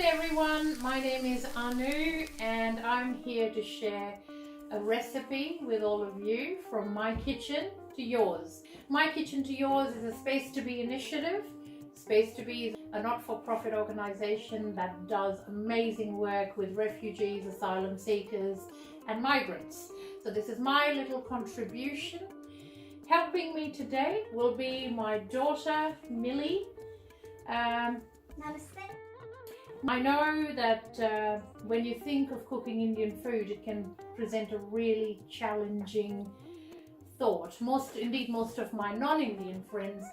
everyone, my name is Anu and I'm here to share a recipe with all of you from my kitchen to yours. My Kitchen to Yours is a Space to Be initiative. Space to Be is a not-for-profit organization that does amazing work with refugees, asylum seekers and migrants. So this is my little contribution. Helping me today will be my daughter Millie. Namaste. I know that when you think of cooking Indian food, it can present a really challenging thought. Most of my non-Indian friends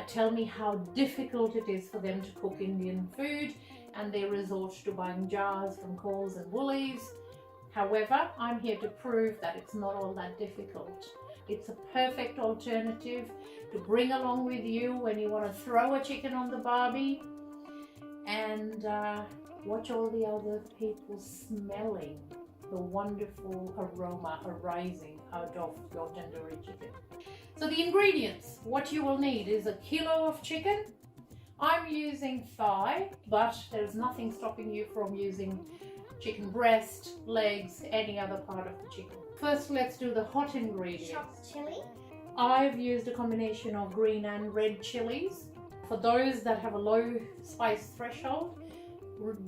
tell me how difficult it is for them to cook Indian food, and they resort to buying jars from Coles and Woolies. However, I'm here to prove that it's not all that difficult. It's a perfect alternative to bring along with you when you want to throw a chicken on the barbie and watch all the other people smelling the wonderful aroma arising out of your tandoori chicken. So the ingredients, what you will need is a kilo of chicken. I'm using thigh, but there's nothing stopping you from using chicken breast, legs, any other part of the chicken. First, let's do the hot ingredients. Chopped chili. I've used a combination of green and red chilies. For those that have a low spice threshold,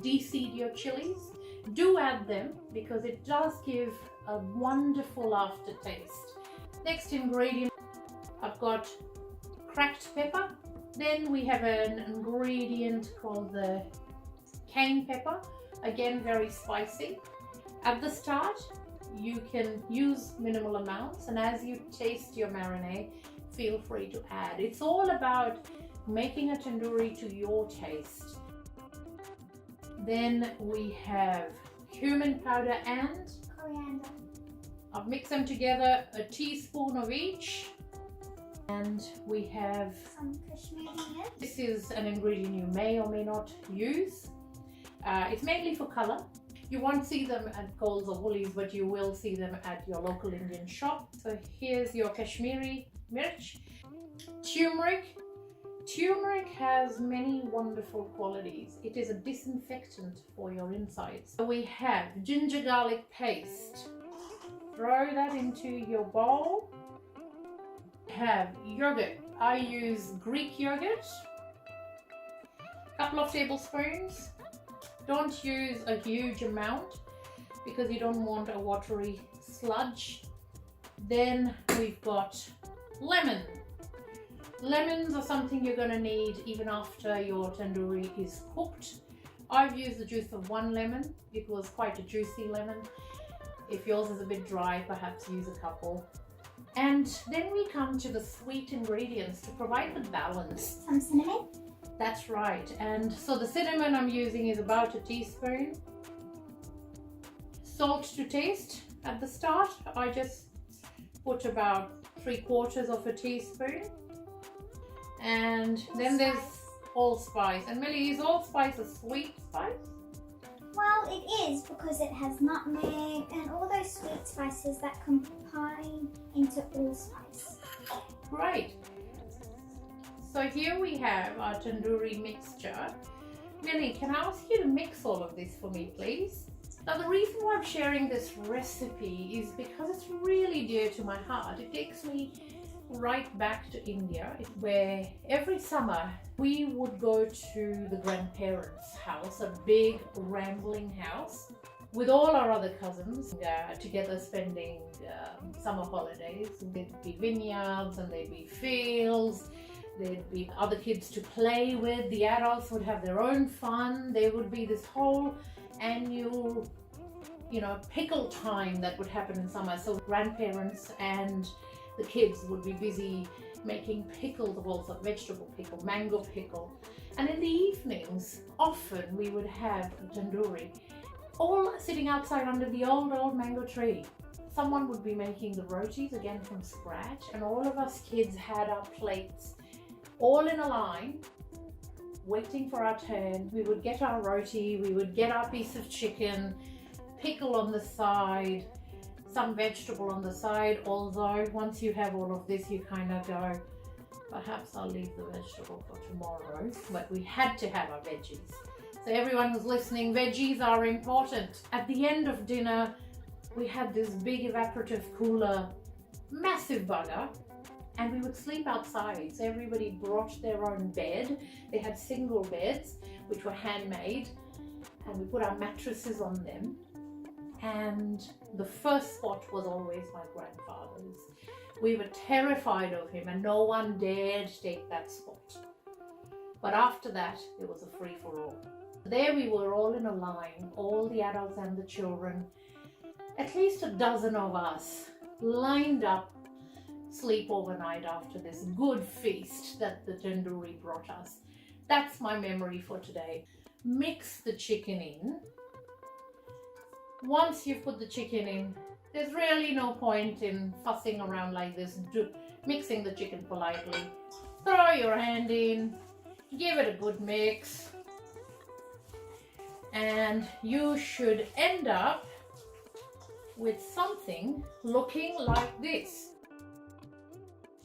de-seed your chilies. Do add them because it does give a wonderful aftertaste. Next ingredient, I've got cracked pepper. Then we have an ingredient called the cayenne pepper. Again, very spicy. At the start, you can use minimal amounts, and as you taste your marinade, feel free to add. It's all about making a tandoori to your taste. Then we have cumin powder and Coriander. I've mixed them together, a teaspoon of each. And we have Some Kashmiri mirs. this is an ingredient you may or may not use. It's mainly for color. You won't see them at Coles or Woolies, but you will see them at your local Indian shop. So here's your Kashmiri mirch. Turmeric. Turmeric has many wonderful qualities. It is a disinfectant for your insides. So we have ginger garlic paste. Throw that into your bowl. Have yogurt. I use Greek yogurt. Couple of tablespoons. Don't use a huge amount because you don't want a watery sludge. Then we've got lemon. Lemons are something you're going to need even after your tandoori is cooked. I've used the juice of one lemon. It was quite a juicy lemon. If yours is a bit dry, perhaps use a couple. And then we come to the sweet ingredients to provide the balance. Some cinnamon. That's right. And so the cinnamon I'm using is about a teaspoon. Salt to taste. At the start, I just put about 3/4 of a teaspoon. And then there's allspice. And Millie, is allspice a sweet spice? Well, it is because it has nutmeg and all those sweet spices that combine into allspice. Great. So here we have our tandoori mixture. Millie, can I ask you to mix all of this for me, please? Now, the reason why I'm sharing this recipe is because it's really dear to my heart. It takes me right back to India, where every summer we would go to the grandparents' house, a big rambling house with all our other cousins together spending summer holidays. There'd be vineyards and there'd be fields. There'd be other kids to play with. The adults would have their own fun. There would be this whole annual, pickle time that would happen in summer. So grandparents and the kids would be busy making pickle of all sorts, vegetable pickle, mango pickle. And in the evenings, often we would have a tandoori, all sitting outside under the old mango tree. Someone would be making the rotis again from scratch, and all of us kids had our plates all in a line, waiting for our turn. We would get our roti, we would get our piece of chicken, pickle on the side, some vegetable on the side, although once you have all of this, you kind of go, perhaps I'll leave the vegetable for tomorrow, but we had to have our veggies. So everyone who's listening, veggies are important. At the end of dinner, we had this big evaporative cooler, massive bugger, and we would sleep outside. So everybody brought their own bed. They had single beds, which were handmade, and we put our mattresses on them. And the first spot was always my grandfather's. We were terrified of him, and no one dared take that spot. But after that, it was a free-for-all. There we were, all in a line, all the adults and the children, at least a dozen of us, lined up, sleep overnight after this good feast that the tandoori brought us. That's my memory for today. Mix the chicken in. Once you've put the chicken in, there's really no point in fussing around like this, mixing the chicken politely. Throw your hand in, give it a good mix, and you should end up with something looking like this.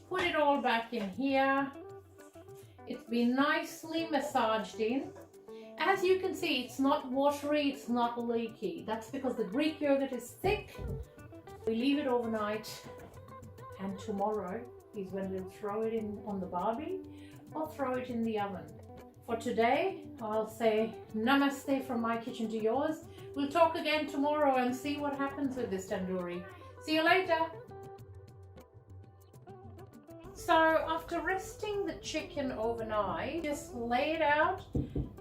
Put it all back in here. It's been nicely massaged in. As you can see, it's not watery, it's not leaky. That's because the Greek yogurt is thick. We leave it overnight, and tomorrow is when we'll throw it in on the barbie or throw it in the oven. For today, I'll say namaste from my kitchen to yours. We'll talk again tomorrow and see what happens with this tandoori. See you later. So after resting the chicken overnight, just lay it out,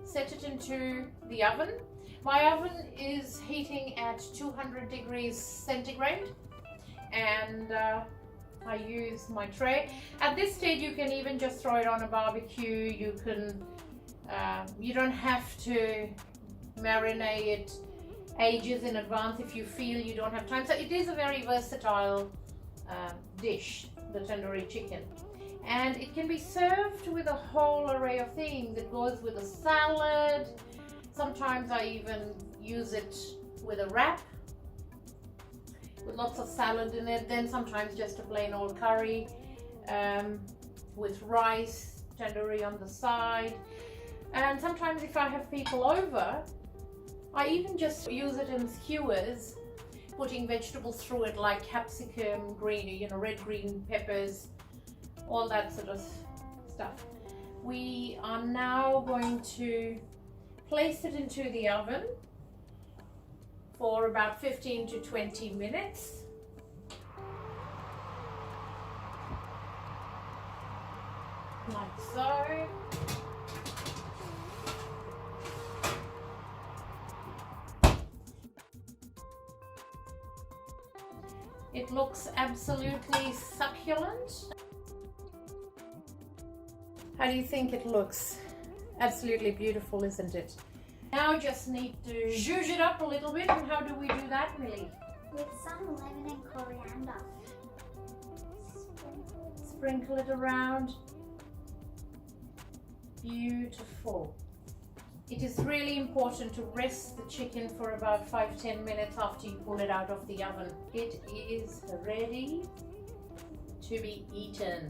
set it into the oven. My oven is heating at 200 degrees centigrade, and I use my tray. At this stage, you can even just throw it on a barbecue. You can, you don't have to marinate it ages in advance if you feel you don't have time. So it is a very versatile dish, the tandoori chicken, and it can be served with a whole array of things. It goes with a salad. Sometimes I even use it with a wrap with lots of salad in it. Then sometimes just a plain old curry with rice, tandoori on the side. And sometimes if I have people over, I even just use it in skewers, putting vegetables through it like capsicum, green, red, green peppers, all that sort of stuff. We are now going to place it into the oven for about 15 to 20 minutes. Like so. It looks absolutely succulent. How do you think it looks? Absolutely beautiful, isn't it? Now just need to zhuzh it up a little bit. And how do we do that, Millie? With some lemon and coriander. Sprinkle it around. Beautiful. It is really important to rest the chicken for about 5-10 minutes after you pull it out of the oven. It is ready to be eaten.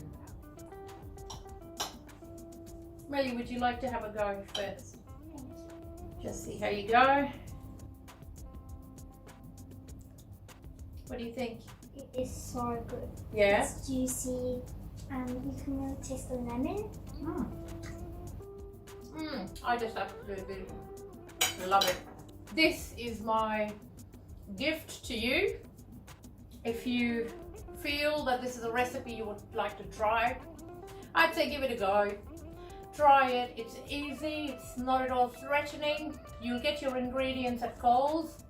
Millie, would you like to have a go first? Just see how you go. What do you think? It is so good. Yeah? It's juicy, and you can really taste the lemon. I just absolutely love it. This is my gift to you. If you feel that this is a recipe you would like to try, I'd say give it a go. Try it. It's easy. It's not at all threatening. You'll get your ingredients at Coles.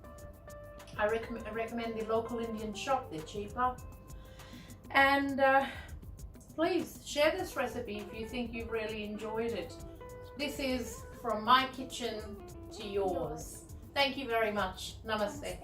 I recommend the local Indian shop. They're cheaper. And please share this recipe if you think you've really enjoyed it. This is from my kitchen to yours. Thank you very much. Namaste.